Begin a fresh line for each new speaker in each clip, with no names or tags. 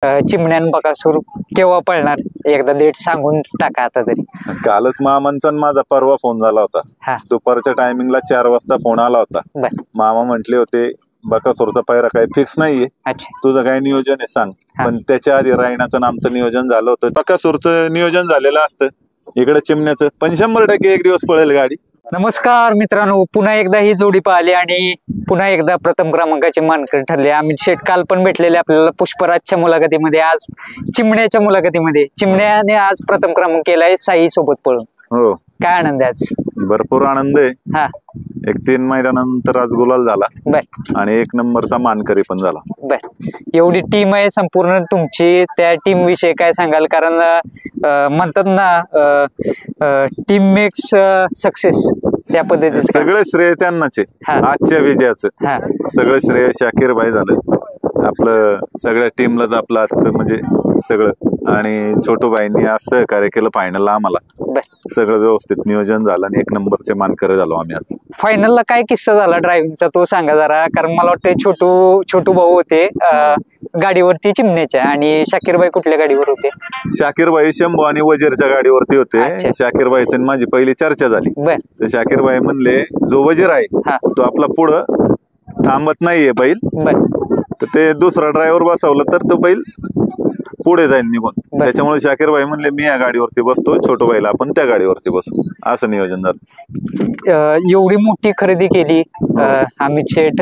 चिमण्यान बकासूर केव्हा पळणार एकदा डेट सांगून टाका आता तरी.
कालच मामांचा आणि माझा परवा फोन झाला होता.
हा
दुपारच्या टायमिंगला 4 वाजता फोन आला होता.
बर
मामा म्हटले होते बकासूरचा पायरा काही फिक्स नाहीये,
अच्छा
तुझं काय नियोजन आहे सांग.
हा.
पण त्याच्या आधी रायनाचं आणि आमचं नियोजन झालं होतं. बकासूरचं नियोजन झालेलं असतं, इकडे चिमण्याचं पण 100% एक दिवस पळेल गाडी.
नमस्कार मित्रांनो, पुन्हा एकदा ही जोडी पाहिली आणि पुन्हा एकदा प्रथम क्रमांकाचे मानकरी ठरले. अमित शेठ काल पण भेटलेले आपल्याला पुष्पराजच्या मुलाखतीमध्ये, आज चिमण्याच्या मुलाखतीमध्ये. चिमण्याने आज प्रथम क्रमांक केलाय साई सोबत पळून.
हो,
काय आनंद आहे आज?
भरपूर आनंद आहे.
हा
एक 3 महिन्यानंतर आज गुलाल झाला
बर
आणि 1 नंबरचा मानकरी पण झाला.
बर, एवढी टीम आहे संपूर्ण तुमची, त्या टीम विषयी काय सांगाल? कारण म्हणतात ना टीम मेक्स सक्सेस, त्या पद्धतीचं
सगळं श्रेय त्यांनाच आहे.
हा.
आजच्या विजयाचं
हा
सगळं श्रेय शाकीर भाई झालं. आपलं सगळ्या टीमलाच आपलं आजचं म्हणजे सगळं, आणि छोटू भाईंनी आज सहकार्य केलं फायनलला आम्हाला.
बर,
सगळं व्यवस्थित नियोजन झालं आणि 1 नंबरचे मानकरी झालो आम्ही आज.
फायनलला काय किस्सा झाला ड्रायव्हिंगचा तो सांगा जरा. कारण मला वाटतं छोटू भाऊ होते गाडीवरती चिमण्याच्या, आणि शाकीरबाई कुठल्या गाडीवर होते?
शाकीर भाई शंभू आणि वजीरच्या गाडीवरती होते.
अच्छा.
शाकीर भाईची आणि माझी पहिली चर्चा झाली.
बर
तर शाकीर भाई म्हणले जो वजीर आहे
हा
तो आपला पुढं थांबत नाहीये बैल,
बर
तर ते दुसरा ड्रायव्हर बसवलं तर तो बैल पुढे जाईल निघून.
बर.
त्याच्यामुळे शाकीर भाई म्हणले मी या गाडीवरती बसतो, छोटू भाईला आपण त्या गाडीवरती बसू, असं नियोजन झालं.
एवढी मोठी खरेदी केली अमित शेठ,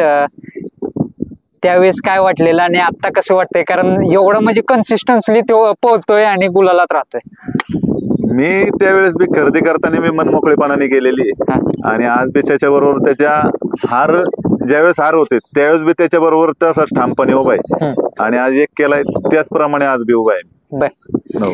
त्यावेळेस काय वाटलेलं आणि आता कसं वाटतंय? कारण एवढं म्हणजे कन्सिस्टन्सली तो पोहतोय आणि गुलालात राहतोय.
मी त्यावेळेस बी खरेदी करताना मी मनमोकळेपणाने गेलेली आहे,
हा
आणि आज बी त्याच्याबरोबर त्याच्या ज्यावेळेस हार होते त्यावेळेस बी त्याच्याबरोबर तसाच ठामपणे उभा आहे, आणि आज एक केलाय त्याचप्रमाणे आज बी उभा आहे.
बर,
हो.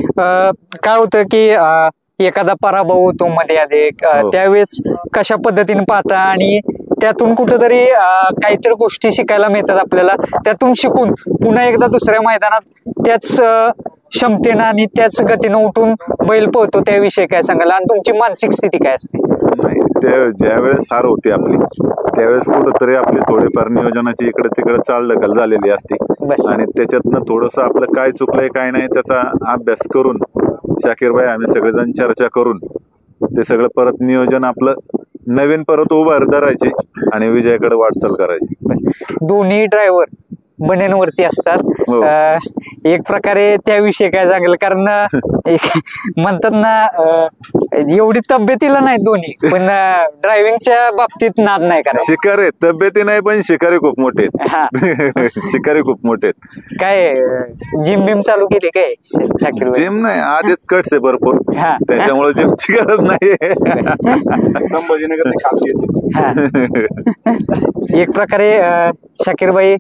काय होतं की एखादा पराभव होतो मध्ये आधी, त्यावेळेस कशा पद्धतीने पाहता आणि त्यातून कुठेतरी काहीतरी गोष्टी शिकायला मिळतात आपल्याला, त्यातून शिकून पुन्हा एकदा दुसऱ्या मैदानात त्याच क्षमतेनं आणि त्याच गतीनं उठून बैल पोहतो, त्याविषयी काय सांगाल? आणि तुमची मानसिक स्थिती काय असते?
नाही, ज्यावेळेस हार होती आपली त्यावेळेस कुठंतरी आपली थोडीफार नियोजनाची इकडे तिकडे चालढकल झालेली असते, आणि त्याच्यातनं थोडंसं आपलं काय चुकलंय काय नाही त्याचा अभ्यास करून शाकीर भाई आम्ही सगळेजण चर्चा करून ते सगळं परत नियोजन आपलं नवीन परत उभार धरायचे आणि विजयाकडे वाटचाल करायची.
दोन्ही ड्रायव्हर बनेनवरती असतात. एक प्रकारे त्याविषयी काय सांगेल? कारण म्हणतात ना एवढी तब्येतीला नाही दोन्ही, पण ड्रायव्हिंगच्या बाबतीत नाद नाही करायचं.
शिकारी तब्येती नाही पण शिकारी खूप मोठे
हा
शिकारी खूप मोठे.
काय जिम बिम चालू केली काय शाकीर भाई?
जिम नाही, आधीच कट्स आहे भरपूर,
हा.
त्याच्यामुळे जिमची गरज नाही.
संभाजीनगर एक प्रकारे शाकीर भाई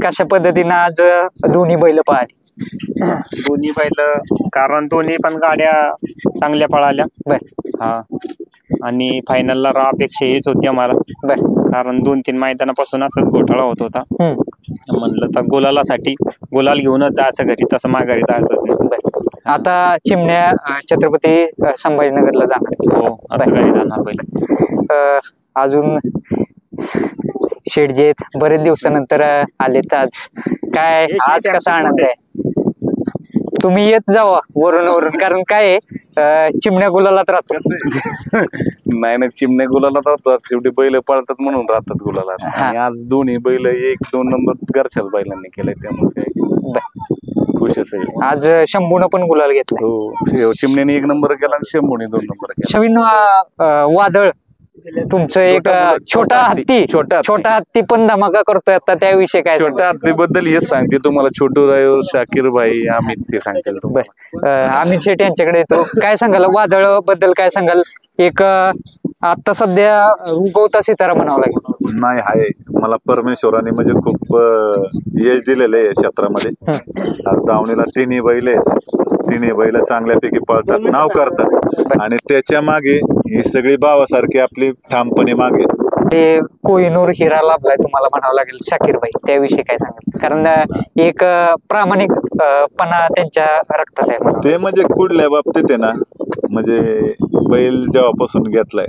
कशा पद्धतीनं आज दोन्ही बैल पाहिली?
दोन्ही बैल, कारण दोन्ही पण गाड्या चांगल्या पळाल्या.
बर
हा, आणि फायनलला अपेक्षा हीच होती आम्हाला.
बर,
कारण 2-3 मैदानापासून असंच घोटाळा होत होता. म्हणलं तर गुलालासाठी गुलाल घेऊनच जायचं घरी, तसं माघारी जायचंच नाही.
बर, आता चिमण्या छत्रपती संभाजीनगरला जाणार.
हो, आता घरी जाणार पहिलं.
अजून शेठ जे बरेच दिवसानंतर आलेत, आज काय आज कसा आनंद आहे? तुम्ही येत जावा वरून, कारण काय चिमण्या गुलालात राहतो.
नाही, चिमण्या गुलालात राहतात, शेवटी बैल पळतात म्हणून राहतात गुलालात. आणि आज दोन्ही बैल 1-2 नंबर घरच्याच बैलांनी केलाय, त्यामुळे काय खुश असेल.
आज शंभूनं पण गुलाल घेतला.
हो, चिमण्याने 1 नंबर केला आणि शंभूने 2 नंबर केला.
शवीन वादळ तुमचं एक छोटा हत्ती पण धमाका करतोय आता, त्याविषयी काय?
छोट्या हत्तीबद्दल हेच सांगते तुम्हाला, छोटू ड्रायव्हर, शाकीर भाई, अमित ते सांगतील तुम्हाला.
अमित शेट्टी यांच्याकडे येतो. काय सांगाल वादळ बद्दल? काय सांगाल? एक आता सध्या उगवता सितारा म्हणावं लागेल.
नाही, आहे मला परमेश्वराने म्हणजे खूप यश दिलेलं आहे या क्षेत्रामध्ये. आज दावणीला तिन्ही बैल चांगल्यापैकी पळतात, नाव करतात, आणि त्याच्या मागे ही सगळी भावासारखी आपली ठामपणे मागे.
ते कोहिनूर हिरा लाभलाय तुम्हाला म्हणावं लागेल शाकीर भाई, त्याविषयी काय सांगाल? कारण एक प्रामाणिकपणा त्यांच्या रक्तात आहे.
ते म्हणजे कुठल्या बाबतीत आहे ना, म्हणजे बैल जेव्हापासून घेतलाय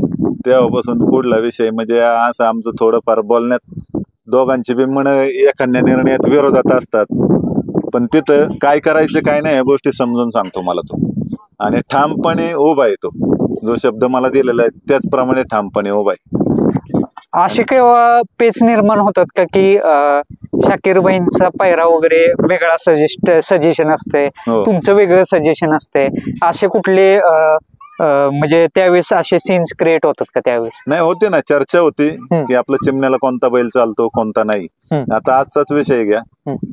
तेव्हापासून पुढला विषय म्हणजे असं आमचं थोडंफार बोलण्यात दोघांची बी मन एखाद्या निर्णयात विरोधात असतात, पण तिथं काय करायचं काय नाही या गोष्टी समजून सांगतो मला तो, आणि ठामपणे उभा आहे तो. जो शब्द मला दिलेला आहे त्याचप्रमाणे ठामपणे उभा आहे.
असे केव्हा पेच निर्माण होतात का की शाकीरबाईंचा पायरा वगैरे वेगळा सजेशन असते,
हो.
तुमचं वेगळं सजेशन असते, असे कुठले म्हणजे त्यावेळेस असे सीन्स क्रिएट होतात का त्यावेळेस?
नाही, होते ना, चर्चा होती की आपलं चिमण्याला कोणता बैल चालतो कोणता नाही. आता आजचाच विषय घ्या,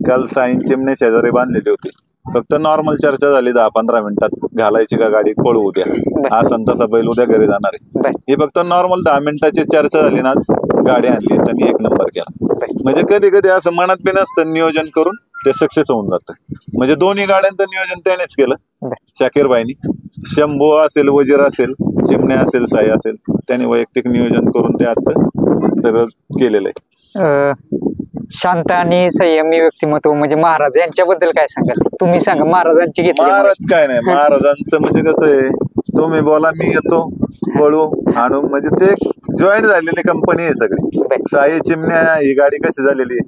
काल साईन चिमणे शेजारी बांधलेली होती, फक्त नॉर्मल चर्चा झाली 10-15 मिनिटात, घालायची का गाडी, पळू उद्या, हा तसा बैल उद्या घरी जाणार आहे. ही फक्त नॉर्मल 10 मिनिटाची चर्चा झाली ना, गाडी आणली त्यांनी 1 नंबर केला. म्हणजे कधी कधी असं मनात बी नसतं, नियोजन करून ते सक्सेस होऊन जातं. म्हणजे दोन्ही गाड्यांचं नियोजन त्यानेच केलं, शाकीरबाईंनी. शंभू असेल, वजीर असेल, चिमणे असेल, साई असेल, त्याने वैयक्तिक नियोजन करून ते आजचं सगळं केलेलं आहे.
शांत आणि संयमी व्यक्तिमत्व म्हणजे महाराज यांच्याबद्दल काय सांगाल? तुम्ही सांगा महाराजांची घेतली.
महाराज काय नाही, महाराजांचं म्हणजे कसं आहे, तुम्ही बोला मी येतो, पळू आणू, म्हणजे ते जॉईन झालेली कंपनी आहे सगळी. साई चिमण्या ही गाडी कशी झालेली,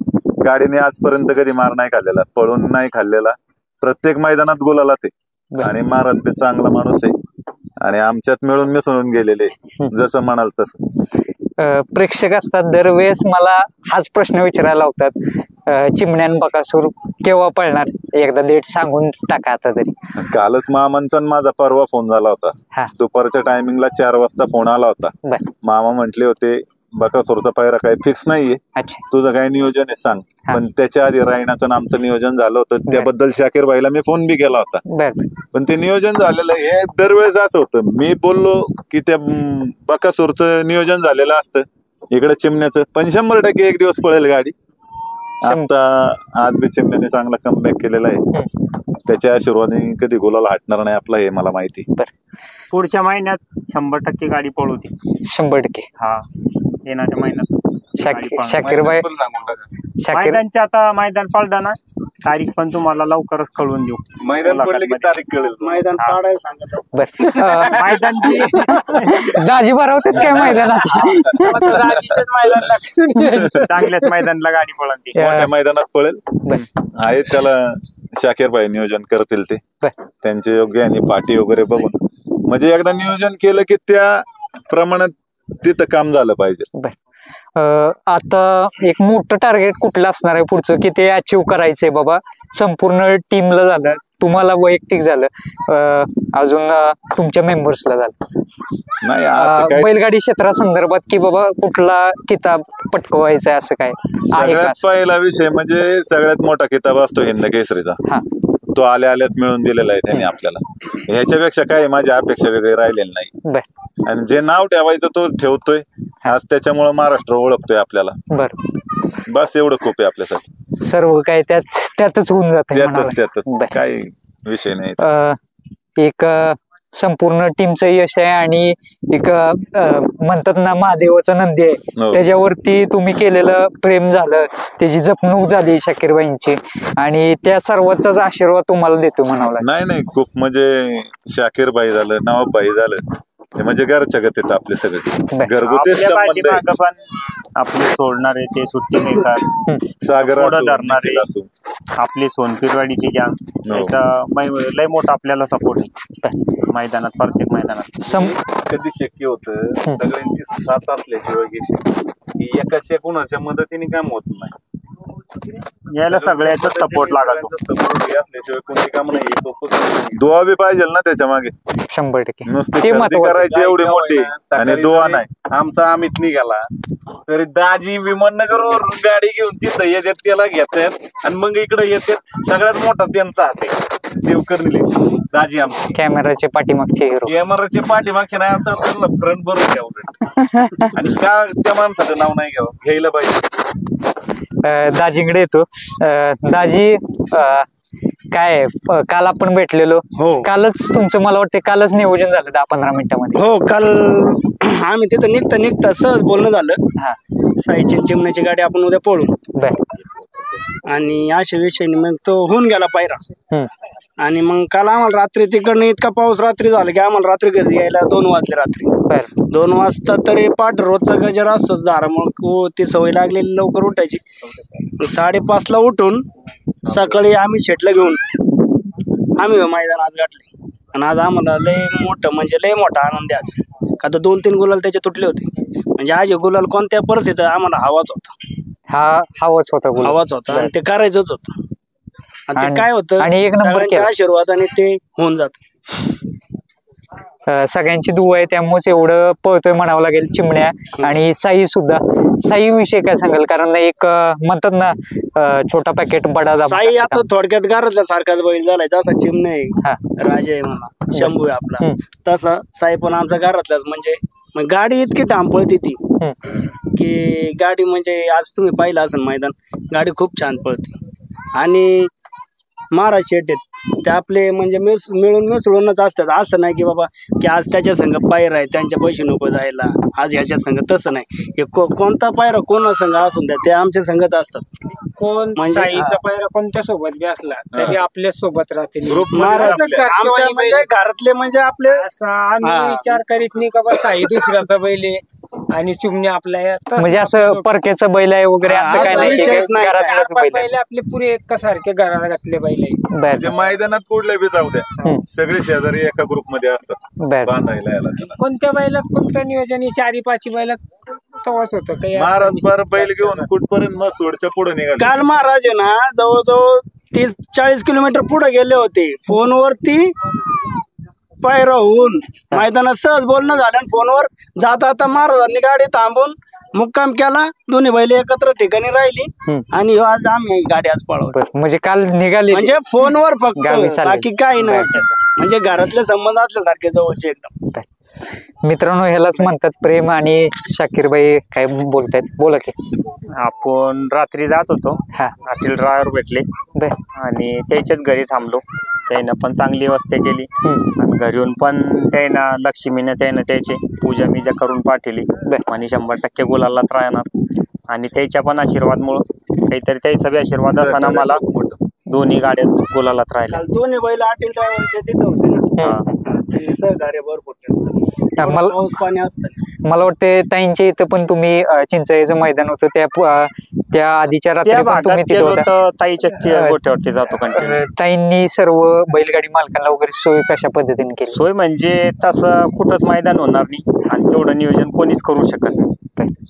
गाडीने आजपर्यंत कधी मार नाही खाल्लेला, पळून नाही खाल्लेला, प्रत्येक मैदानात गुलाला ते. आणि महाराज बी चांगला माणूस आहे आणि आमच्यात मिळून मिसळून गेलेले, जसं म्हणाल तसं.
प्रेक्षक असतात दरवेळेस मला हाच प्रश्न विचारायला लावतात, चिमण्यान बकासूर केव्हा पळणार, एकदा डेट सांगून टाका आता तरी.
कालच मामांचा माझा परवा फोन झाला होता, दुपारच्या टायमिंगला 4 वाजता फोन आला होता. मामा म्हटले होते बकासूरचा पायरा काही फिक्स नाहीये, तुझं काय नियोजन आहे सांग. पण त्याच्या आधी रायनाचं आमचं नियोजन झालं होतं, त्याबद्दल शाकीरबाईला मी फोन बी केला होता. पण ते नियोजन झालेलं हे दरवेळेस असं होतं, मी बोललो की त्या बकासूरचं नियोजन झालेलं असतं, इकडे चिमण्याचं, पण 100% एक दिवस पळेल गाडी. आता आज बी चिमण्याने चांगला कमबॅक केलेला आहे, त्याच्या आशीर्वादाने कधी गुलाल हटणार नाही आपला, हे मला माहिती.
पुढच्या महिन्यात 100% गाडी पळवते,
100%.
हा, येणाऱ्या महिन्यात
शाकीरबाई
मैदानचे आता मैदान पळदा ना, तारीख पण तुम्हाला लवकरच कळवून देऊ.
मैदान पडले की तारीख कळेल. मैदान पाडायला सांगत
मैदान दाजी भरवतात काय मैदानात?
चांगल्याच मैदानाला गाडी पळवते,
मोठ्या मैदानात पळेल आहे, त्याला शाकीरबाई नियोजन करतील ते त्यांचे योग्य आणि पाठी वगैरे बघून. म्हणजे एकदा नियोजन केलं की त्या प्रमाणात तिथं काम झालं पाहिजे.
आता एक मोठं टार्गेट कुठलं असणार आहे पुढचं, की ते अचीव करायचंय बाबा, संपूर्ण टीमला झालं, तुम्हाला वैयक्तिक झालं, अजून तुमच्या मेंबर्सला झालं
नाही,
बैलगाडी क्षेत्रासंदर्भात, की बाबा कुठला किताब पटकवायचा असं काय आहे?
सगळ्यात पहिला विषय म्हणजे सगळ्यात मोठा किताब असतो हिंद केसरीचा, तो आल्यात मिळून दिलेला आहे त्यांनी आपल्याला. ह्याच्यापेक्षा काय माझी अपेक्षा वेगळी राहिलेली नाही, आणि जे नाव ठेवायचं तो ठेवतोय आज, त्याच्यामुळे महाराष्ट्र ओळखतोय आपल्याला. बस एवढं खूप आहे आपल्यासाठी,
सर्व काय त्यातच होऊन जात,
त्यातच काही विषय नाही.
एक संपूर्ण टीमचं यश आहे आणि एक म्हणतात ना महादेवाचं नंदी आहे, त्याच्यावरती तुम्ही केलेलं प्रेम झालं, त्याची जपणूक झाली शाकीरबाईंची, आणि त्या सर्वांचाच आशीर्वाद तुम्हाला देतो म्हणावं लागेल.
नाही, खूप म्हणजे शाकीरबाई झालं, नवाबबाई झालं, ते म्हणजे घरच्या गतीत आपले सगळे घरगुती संबंध.
आपले सोडणारे ते सुट्टी नेतात,
सागर
धरणारे आपली सोनपिरवाडीची गँग, लय मोठा आपल्याला सपोर्ट आहे मैदानात, प्रत्येक मैदानात.
कधी शक्य होतं सगळ्यांची साथ असल्याशिवाय एकाच्या कुणाच्या मदतीने काम होत नाही,
यायला सगळ्याचा सपोर्ट लागतो.
सपोर्ट असल्याशिवाय कोणती काम नाही.
दुआ बी पाहिजे ना त्याच्या मागे,
100%.
नुसती करायची एवढी मोठी आणि दुआ नाही.
आमचा अमित निघाला तरी दाजी विमाननगरवर गाडी घेऊन तिथं येतात, त्याला घेतात आणि मग इकडे येतात. सगळ्यात मोठा त्यांचा हात आहे, देवकर निलेश दाजी आमचे,
कॅमेराचे पाठीमागचे हिरो,
कॅमेराचे पाठीमागचे नाही, आता त्यांना फ्रंट भरून घ्यावं. आणि का त्या माणसाचं नाव नाही घ्यायला पाहिजे.
दाजींकडे येतो. दाजी काय काल आपण भेटलेलो, कालच तुमचं मला वाटतं कालच नियोजन झालं 10-15 मिनिटांमध्ये.
हो, काल आम्ही तिथं निघता सहज बोलणं झालं, साईची चिमण्याची गाडी आपण उद्या पळू. आणि अशा विषयाने मग तो होऊन गेला पायरा.
हम्म.
आणि मग काल आम्हाला रात्री तिकडनं इतका पाऊस रात्री झाला की आम्हाला रात्री घरी यायला 2 वाजले रात्री.
बर
2 वाजता तरी पाठ रोजचा गजर असतोच दारामुळे ती सवय लागलेली लवकर उठायची. 5:30ला उठून सकाळी आम्ही शेटला घेऊन आम्ही मैदान आज गाठले. आणि आज आम्हाला लय मोठा आनंद आहे आज. का तर 2-3 गुलाल त्याचे तुटले होते. म्हणजे आज हे गुलाल कोणत्या परिस्थितीत आम्हाला हवाच होता आणि ते करायचंच होतं. आणि ते काय होतं
आणि एक नंबर
सगळ्यांच्या आशीर्वादाने ते होऊन जात.
सगळ्यांची दुआ आहे त्यामुळेच एवढं पळतोय म्हणावं लागेल चिमण्या. आणि साई सुद्धा. साई विषय काय सांगाल? कारण एक म्हणतात ना छोटा पॅकेट बडा दाम.
साई आता थोडक्यात घरातल्या सारखाच बैल झालाय. जसा चिमण्या आहे राजा आहे म्हणा शंभू आहे आपला, तसा साई पण आमचा घरातलाच. म्हणजे मग गाडी इतकी ठाम पळते ती की गाडी म्हणजे आज तुम्ही पाहिलं असेल मैदान, गाडी खूप छान पळते. आणि महाराज शेट आहेत ते आपले म्हणजे मिळून मिसळूनच असतात. असं नाही की बाबा की आज त्याच्या संघ पायरा आहे त्यांच्या पैसे नको जायला, आज ह्याच्या संघ, तसं नाही. हे कोणता पायरा कोणा संघ असून द्या ते आमच्या संघच असतात.
कोण
म्हणजे
साईचा पायरा कोणत्या सोबत बी असला तरी आपल्या सोबत राहते.
आमच्या म्हणजे घरातले म्हणजे आपले
असा आम्ही विचार करीत नाही का बा साई दुसऱ्याचा बैल आहे आणि चिमण्या आपल्या.
म्हणजे असं परक्याचं बैल आहे वगैरे असं काय नाही. घरातलाच बैल आहे.
बैल आपले पुरे सारखे घराला घातले बैल आहे.
बर
मैदानात कुठल्या बी जाऊ द्या सगळे शेजारी एका ग्रुप मध्ये असतात
बर
बांधायला याला.
कोणत्या बैलात कोणतं नियोजन 4-5 बैलात तवाच होतं काही.
महाराज बार बैल घेऊन कुठपर्यंत मसवडच्या पुढे निघाले.
काल महाराज आहे ना जवळजवळ 30-40 किलोमीटर पुढे गेले होते. फोनवरती पायरा होऊन मैदानात सहज बोलणं झालं. आणि फोनवर जाता आता महाराजांनी गाडी थांबून मुक्काम केला. दोन्ही बैल एकत्र ठिकाणी राहिली आणि आज आम्ही गाडी आज पळवली.
म्हणजे काल निघाली
म्हणजे फोनवर
गावी
फक्त,
चालली.
बाकी काही नाही. म्हणजे घरातले संबंध असल्यासारखे जवळचे एकदम.
मित्रांनो ह्यालाच म्हणतात प्रेम. आणि शाकीरबाई काय बोलतायत? बोला की.
आपण रात्री जात होतो, रात्री ड्रायव्हर भेटले
बर
आणि त्याच्याच घरी थांबलो. त्यानं पण चांगली व्यवस्था केली आणि घरी येऊन पण त्यानं लक्ष्मीने त्याची पूजा बिजा करून पाठवली. आणि 100% गुलालात राहणार. आणि त्याच्या पण आशीर्वादमुळं काहीतरी त्याचा बी आशीर्वाद असताना मला दोन्ही गाड्या गुलालात राहिल्या.
दोन्ही बैल आटील ड्रायव्हरचे तिथे होते ना, सहकार्य भरपूर पाऊस पाणी असतं.
मला वाटतं ताईंच्या इथं पण तुम्ही चिंचळीचं मैदान होतं त्या आधीच्या रात्री
त्या
पण तुम्ही
भागात
तिथे
गेलो
होता.
तर ताईच्या गोठ्यावरती जातो कंटिन्यू.
ताईंनी सर्व बैलगाडी मालकांना वगैरे सोय कशा पद्धतीने केली?
सोय म्हणजे तसं कुठंच मैदान होणार नाही आणि तेवढं नियोजन कोणीच करू शकत नाही.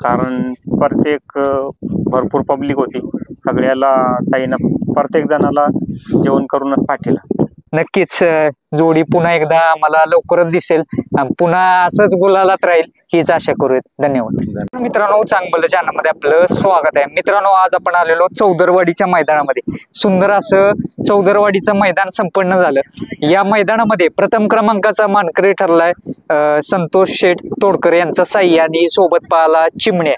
कारण प्रत्येक भरपूर पब्लिक होती. सगळ्याला ताईनं प्रत्येक जणाला जेवण करूनच पाठवलं.
नक्कीच जोडी पुन्हा एकदा आम्हाला लवकरच दिसेल. पुन्हा असंच गुलालात राहील हीच आशा करूयात. धन्यवाद. मित्रांनो चांगलं चॅनलमध्ये आपलं स्वागत आहे. मित्रांनो आज आपण आलेलो चौदरवाडीच्या मैदानामध्ये. सुंदर असं चौदरवाडीचं मैदान संपन्न झालं. या मैदानामध्ये प्रथम क्रमांकाचा मानकरी ठरलाय संतोष शेठ तोडकर यांचा साई आणि सोबत पाहला चिमण्या.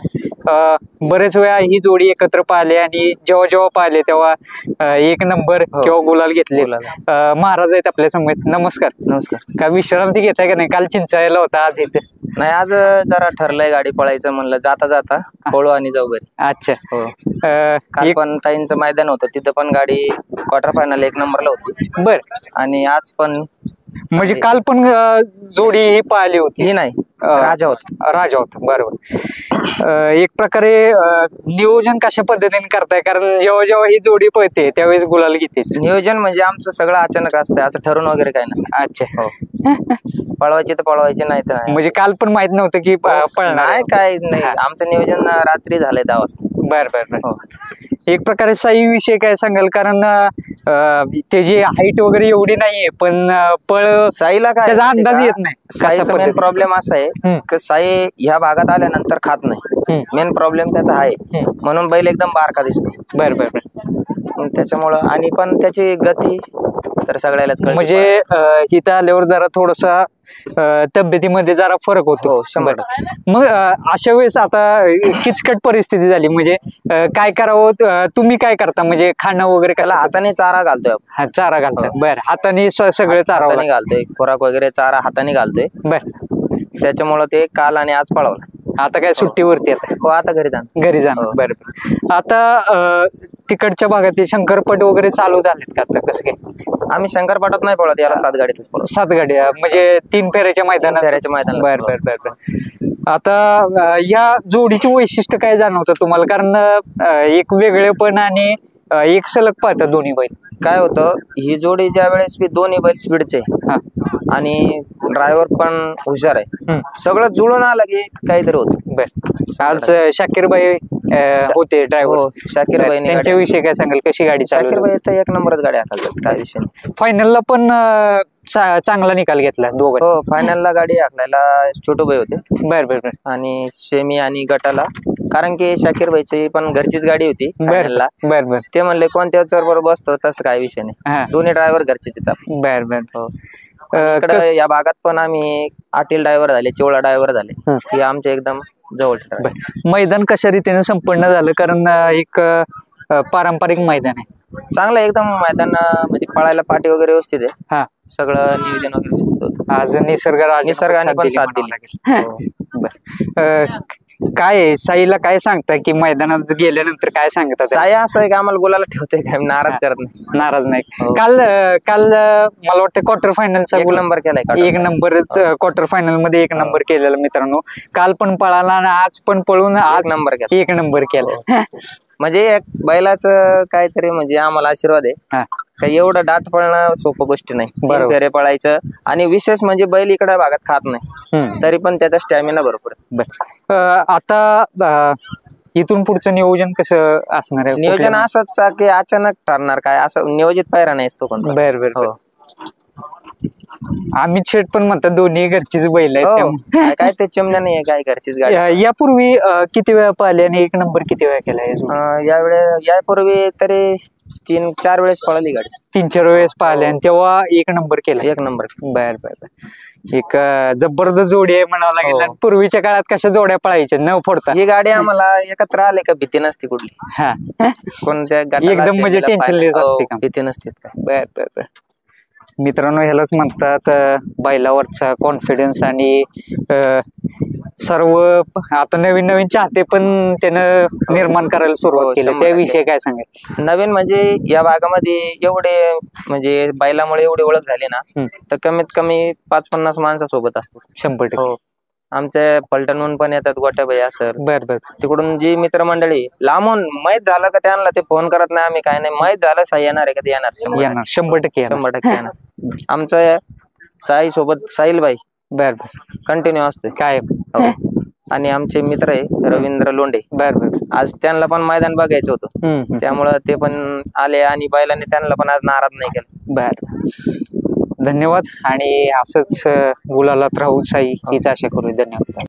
बरेच वेळा ही जोडी एकत्र पाहिले आणि जेव्हा पाहिले तेव्हा 1 नंबर किंवा गुलाल घेतले. महाराज आहेत आपल्या समोर. नमस्कार.
नमस्कार.
काय विश्रांती घेताय का नाही? काल चिंचाळ्याला होता, आज इथे
नाही. आज जरा ठरलंय गाडी पळायचं म्हणलं, जाता पळू आणि जाऊ घरी.
अच्छा.
हो. काल पण ताईंचं मैदान होतं तिथं पण गाडी क्वार्टर फायनल 1 नंबरला होती.
बर.
आणि आज पण
म्हणजे काल पण जोडी ही पाहिली होती?
ही नाही, राजा होता.
बरोबर. एक प्रकारे नियोजन कशा पद्धतीने करताय? कारण जेव्हा ही जोडी पळते त्यावेळेस गुलाल घेतेच.
नियोजन म्हणजे आमचं सगळं अचानक असतं, असं ठरून वगैरे काही नसतं.
अच्छा.
हो. पळवायची तर पळवायची, नाही तर
म्हणजे काल पण माहित नव्हतं की पळणार?
नाही, काय नाही. आमचं नियोजन रात्री झालंय 10 वाजता.
बर. एक प्रकारे साई विषय काय सांगाल? कारण त्याची हाईट वगैरे एवढी नाहीये पण पळ
साईला काय
त्याचा अंदाज येत नाही.
साईचा मेन प्रॉब्लेम असा आहे की साई ह्या भागात आल्यानंतर खात नाही. मेन प्रॉब्लेम त्याचा आहे, म्हणून बैल एकदम बारका दिसतो.
बर.
त्याच्यामुळं आणि पण त्याची गती तर सगळ्यालाच कळते.
म्हणजे इथं आल्यावर जरा थोडासा तब्येतीमध्ये जरा फरक होतो.
100%.
मग अशा वेळेस आता किचकट परिस्थिती झाली, म्हणजे काय करावं? तुम्ही काय करता? म्हणजे खाणं वगैरे
त्याला हाताने चारा घालतोय.
चारा घालता? बर. हाताने सगळं चारा
हाताने घालतोय, खोराक वगैरे चारा हाताने घालतोय.
बर.
त्याच्यामुळे ते काल आणि आज पळवलं.
आता काय सुट्टीवरती? आता
हो, आता घरी
जाणार. बरोबर. आता तिकडच्या भागात शंकरपट वगैरे चालू झालेत का आता कसं काय?
आम्ही शंकरपाटात नाही पळत, याला 7 गाडीतच पळत.
7 गाड्या म्हणजे 3 फेऱ्याच्या मैदानात.
फेऱ्याच्या मैदानात
बर बर बर बर. आता या जोडीची वैशिष्ट्य काय जाणवतं तुम्हाला? कारण एक वेगळेपण आणि एक सलग पाहतात दोन्ही बैल.
काय होतं, ही जोडी ज्या वेळेस दोन्ही बैल स्पीडचे आणि ड्रायव्हर पण हुशार आहे, सगळं जुळून आलं की काहीतरी होतं.
बर. आज शाकीरबाई होते ड्रायव्हर,
शाकीरबाई
त्यांच्याविषयी काय सांगाल? कशी गाडी?
शाकीरबाई तर एक नंबरच गाडी हाकलतात, काय विषय नाही.
फायनलला पण चांगला निकाल घेतला दोघं.
हो, फायनलला गाडी हाकलायला छोटूबाई होते.
बर बर बर.
आणि सेमी आणि गटाला, कारण की शाकीरबाईची पण घरचीच गाडी होती फायनलला.
बर बर.
ते म्हणले कोणत्या बरोबर बसतो, तसं काय विषय नाही, दोन्ही ड्रायव्हर घरचेच आहेत.
बर बर.
हो. इकडे या भागात पण आम्ही आटील ड्रायव्हर झाले, चिवळा ड्रायव्हर झाले, हे आमचे एकदम जवळचे.
मैदान कशा रीतीने संपन्न झालं? कारण एक पारंपरिक मैदान आहे.
चांगलं एकदम मैदान, म्हणजे पळायला पाठी वगैरे व्यवस्थित आहे.
हा,
सगळं नियोजन वगैरे व्यवस्थित होतं.
आज निसर्गाने
पण साथ दिली.
बर. काय आहे, साईला काय सांगता की मैदानात गेल्यानंतर काय सांगतात?
साई असं आहे की आम्हाला गुलाला ठेवतोय, काय नाराज करत नाही.
नाराज नाही. काल मला वाटतं क्वार्टर फायनलचा
1 नंबर केलाय.
1 नंबरच क्वार्टर फायनल मध्ये 1 नंबर केलेला मित्रांनो. काल पण पळाला आणि आज पण पळून आज 1 नंबर केला.
म्हणजे एक बैलाचं काहीतरी, म्हणजे आम्हाला आशीर्वाद आहे. काही एवढं दाट पळणं सोपं गोष्टी नाही. फेरे पळायचं, आणि विशेष म्हणजे बैल इकडे भागात खात नाही, तरी पण त्याचा स्टॅमिना भरपूर आहे.
आता इथून पुढचं नियोजन कसं असणार आहे?
नियोजन असंच की अचानक ठरणार, काय असं नियोजित पायरा नाही असतो कोण.
बर बर. अमित शेठ पण म्हणतात दोन्ही घरचीच बैल आहेत.
काय ते चिमण्या नाही, काय घरचीच गाडी.
यापूर्वी किती वेळा पाहिले आणि 1 नंबर किती वेळा केला?
यापूर्वी तरी 3-4 वेळेस पळाली गाडी.
3-4 वेळेस पाहिले आणि तेव्हा 1 नंबर केला.
1 नंबर.
बर बर बर. एक जबरदस्त जोडी आहे म्हणावं लागेल. पूर्वीच्या काळात कशा जोड्या पळायच्या न फोडता?
ही गाडी आम्हाला एकत्र आले का भीती नसती कुठली. कोणत्या
एकदम म्हणजे टेन्शनलेस असते का?
भीती नसते.
बर बर बर. मित्रांनो, ह्यालाच म्हणतात बैलावरचा कॉन्फिडन्स. आणि सर्व आता नवीन नवीन चाहते पण त्यानं निर्माण करायला सुरुवात केली, त्याविषयी काय सांगाल?
नवीन म्हणजे या भागामध्ये एवढे, म्हणजे बैलामुळे एवढी ओळख झाली ना, तर कमीत कमी 5-50 माणसासोबत असतात.
100%.
आमच्या पलटणहून पण येतात, गोट्याबाई असेल.
बर बर.
तिकडून जी मित्रमंडळी लांबून माहीत झालं का त्यांना ते फोन करत नाही आम्ही, काय नाही, माहीत झालं साई येणार आहे का, ते येणार.
100%
येणार. आमचं साई सोबत साहिलबाई
बर
कंटिन्यू असते
काय.
आणि आमचे मित्र आहे रवींद्र लोंढे.
बर बर.
आज त्यांना पण मैदान बघायचं होतं, त्यामुळं ते पण आले, आणि बैलांनी त्यांना पण आज नाराज नाही केलं.
बर. धन्यवाद. आणि असंच गुलालात राहू साई हीच आशा करू. धन्यवाद.